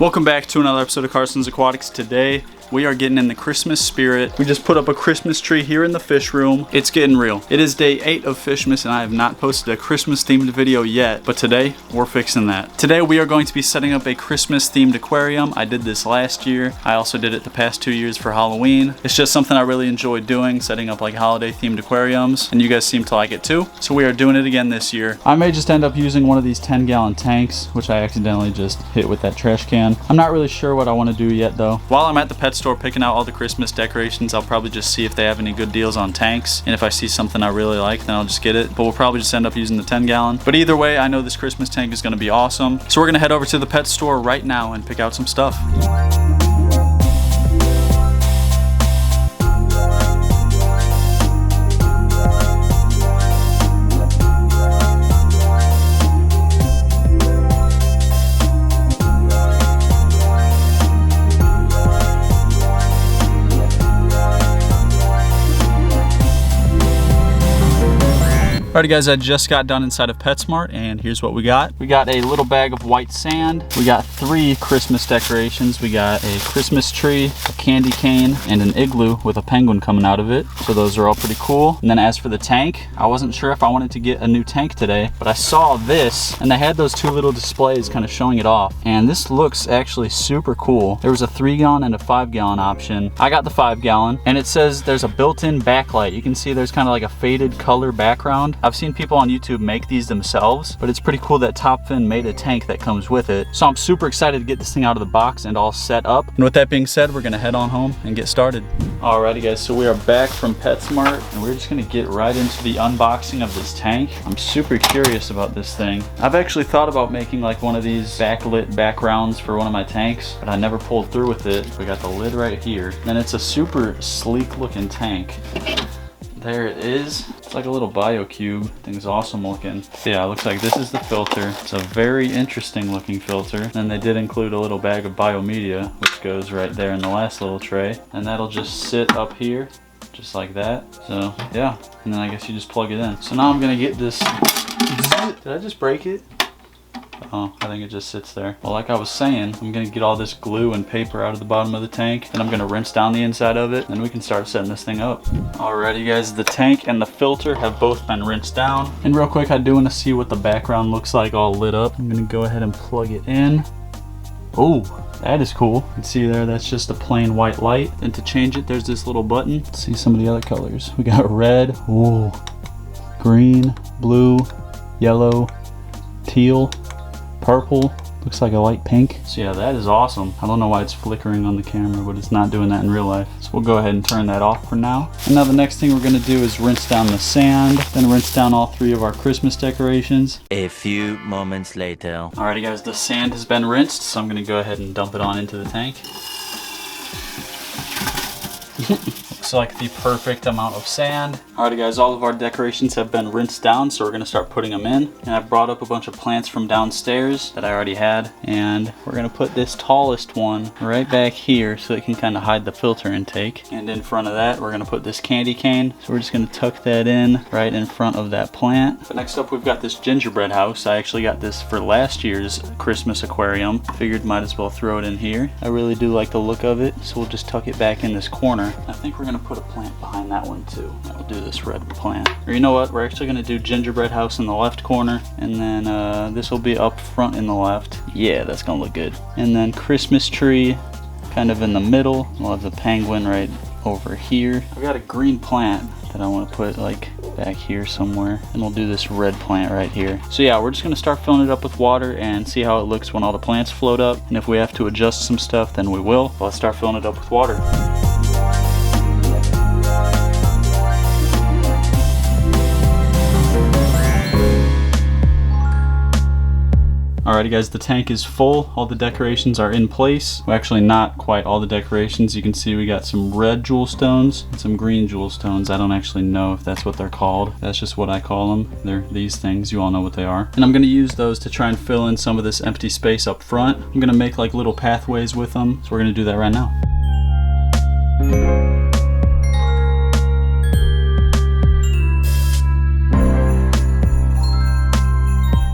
Welcome back to another episode of Carson's Aquatics. Today we are getting in the Christmas spirit. We just put up a Christmas tree here in the fish room. It's getting real. It is day 8 of Fishmas and I have not posted a Christmas themed video yet, but today we're fixing that. Today we are going to be setting up a Christmas themed aquarium. I did this last year. I also did it the past 2 years for Halloween. It's just something I really enjoy doing, setting up like holiday themed aquariums, and you guys seem to like it too. So we are doing it again this year. I may just end up using one of these 10-gallon tanks, which I accidentally just hit with that trash can. I'm not really sure what I want to do yet though. While I'm at the pet store picking out all the Christmas decorations, I'll probably just see if they have any good deals on tanks, and if I see something I really like, then I'll just get it. But we'll probably just end up using the 10-gallon. But either way, I know this Christmas tank is going to be awesome. So we're going to head over to the pet store right now and pick out some stuff. Alrighty guys, I just got done inside of Petsmart and here's what we got. We got a little bag of white sand. We got 3 Christmas decorations. We got a Christmas tree, a candy cane, and an igloo with a penguin coming out of it. So those are all pretty cool. And then as for the tank, I wasn't sure if I wanted to get a new tank today, but I saw this and they had those 2 little displays kind of showing it off. And this looks actually super cool. There was a 3-gallon and a 5-gallon option. I got the 5-gallon and it says there's a built-in backlight. You can see there's kind of like a faded color background. I've seen people on YouTube make these themselves, but it's pretty cool that Top Fin made a tank that comes with it. So I'm super excited to get this thing out of the box and all set up. And with that being said, we're gonna head on home and get started. Alrighty guys, so we are back from PetSmart and we're just gonna get right into the unboxing of this tank. I'm super curious about this thing. I've actually thought about making like one of these backlit backgrounds for one of my tanks, but I never pulled through with it. We got the lid right here and it's a super sleek looking tank. There it is. It's like a little bio cube. Thing's awesome looking. Yeah, it looks like this is the filter. It's a very interesting looking filter. And they did include a little bag of biomedia, which goes right there in the last little tray. And that'll just sit up here, just like that. So yeah, and then I guess you just plug it in. So now I'm gonna get this. Did I just break it? Oh, I think it just sits there. Well, like I was saying, I'm gonna get all this glue and paper out of the bottom of the tank, and I'm gonna rinse down the inside of it, and we can start setting this thing up. Alrighty guys, the tank and the filter have both been rinsed down. And real quick, I do wanna see what the background looks like all lit up. I'm gonna go ahead and plug it in. Oh, that is cool. You can see there, that's just a plain white light. And to change it, there's this little button. Let's see some of the other colors. We got red, ooh, green, blue, yellow, teal, purple, looks like a light pink. So yeah, that is awesome. I don't know why it's flickering on the camera, but it's not doing that in real life. So we'll go ahead and turn that off for now. And now the next thing we're gonna do is rinse down the sand, then rinse down all 3 of our Christmas decorations. A few moments later. Alrighty guys, the sand has been rinsed, so I'm gonna go ahead and dump it on into the tank. Looks like the perfect amount of sand. Alrighty guys, all of our decorations have been rinsed down, so we're gonna start putting them in. And I brought up a bunch of plants from downstairs that I already had. And we're gonna put this tallest one right back here so it can kind of hide the filter intake. And in front of that, we're gonna put this candy cane. So we're just gonna tuck that in right in front of that plant. But next up, we've got this gingerbread house. I actually got this for last year's Christmas aquarium. Figured might as well throw it in here. I really do like the look of it, so we'll just tuck it back in this corner. I think we're gonna put a plant behind that one too. We'll do this red plant. Or you know what, we're actually gonna do gingerbread house in the left corner, and then this will be up front in the left. Yeah, that's gonna look good. And then Christmas tree kind of in the middle. We'll have the penguin right over here. I've got a green plant that I want to put like back here somewhere, and we'll do this red plant right here. So yeah, we're just gonna start filling it up with water and see how it looks when all the plants float up, and if we have to adjust some stuff, then we will. But let's start filling it up with water. Alrighty guys, the tank is full. All the decorations are in place. Well, actually not quite all the decorations. You can see we got some red jewel stones and some green jewel stones. I don't actually know if that's what they're called. That's just what I call them. They're these things. You all know what they are. And I'm gonna use those to try and fill in some of this empty space up front. I'm gonna make like little pathways with them. So we're gonna do that right now.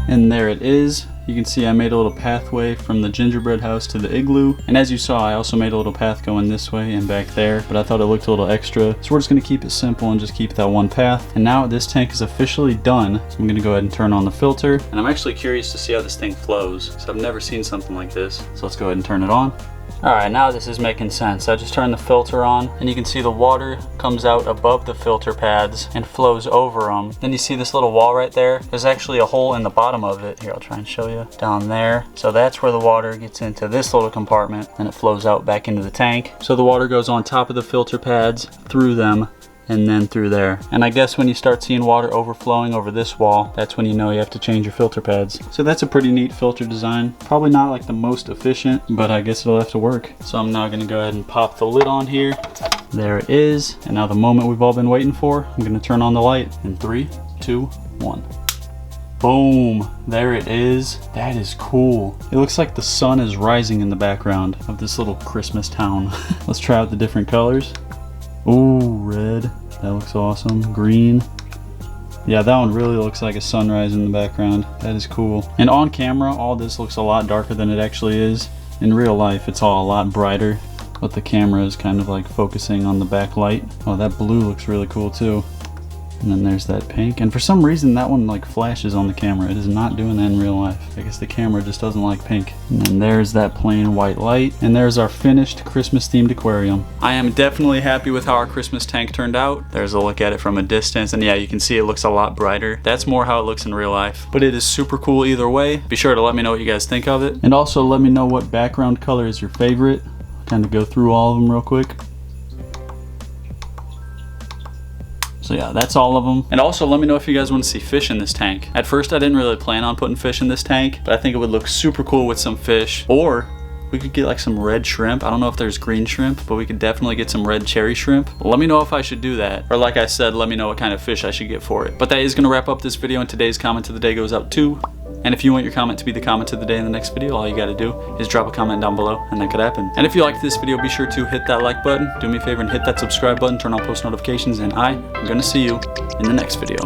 And there it is. you can see I made a little pathway from the gingerbread house to the igloo. And as you saw, I also made a little path going this way and back there, but I thought it looked a little extra. So we're just gonna keep it simple and just keep that one path. And now this tank is officially done. So I'm gonna go ahead and turn on the filter. And I'm actually curious to see how this thing flows, because I've never seen something like this. So let's go ahead and turn it on. All right, now this is making sense. I just turned the filter on and you can see the water comes out above the filter pads and flows over them. Then you see this little wall right there. There's actually a hole in the bottom of it. Here, I'll try and show you. Down there. So that's where the water gets into this little compartment and it flows out back into the tank. So the water goes on top of the filter pads, through them, and then through there. And I guess when you start seeing water overflowing over this wall, that's when you know you have to change your filter pads. So that's a pretty neat filter design. Probably not like the most efficient, but I guess it'll have to work. So I'm now gonna go ahead and pop the lid on here. There it is. And now the moment we've all been waiting for, I'm gonna turn on the light in 3, 2, 1. Boom, there it is. That is cool. It looks like the sun is rising in the background of this little Christmas town. Let's try out the different colors. Ooh, red. That looks awesome. Green. Yeah, that one really looks like a sunrise in the background. That is cool. And on camera, all this looks a lot darker than it actually is. In real life, it's all a lot brighter, but the camera is kind of like focusing on the backlight. Oh, that blue looks really cool too. And then there's that pink. And for some reason, that one like flashes on the camera. It is not doing that in real life. I guess the camera just doesn't like pink. And then there's that plain white light. And there's our finished Christmas themed aquarium. I am definitely happy with how our Christmas tank turned out. There's a look at it from a distance. And yeah, you can see it looks a lot brighter. That's more how it looks in real life. But it is super cool either way. Be sure to let me know what you guys think of it. And also let me know what background color is your favorite. Kind of go through all of them real quick. So yeah, that's all of them. And also let me know if you guys want to see fish in this tank. At first I didn't really plan on putting fish in this tank, but I think it would look super cool with some fish. Or we could get like some red shrimp. I don't know if there's green shrimp, but we could definitely get some red cherry shrimp. Let me know if I should do that. Or like I said, let me know what kind of fish I should get for it. But that is gonna wrap up this video, and today's comment of the day goes out to. And if you want your comment to be the comment of the day in the next video, all you gotta do is drop a comment down below, and that could happen. And if you liked this video, be sure to hit that like button, do me a favor and hit that subscribe button, turn on post notifications, and I am gonna see you in the next video.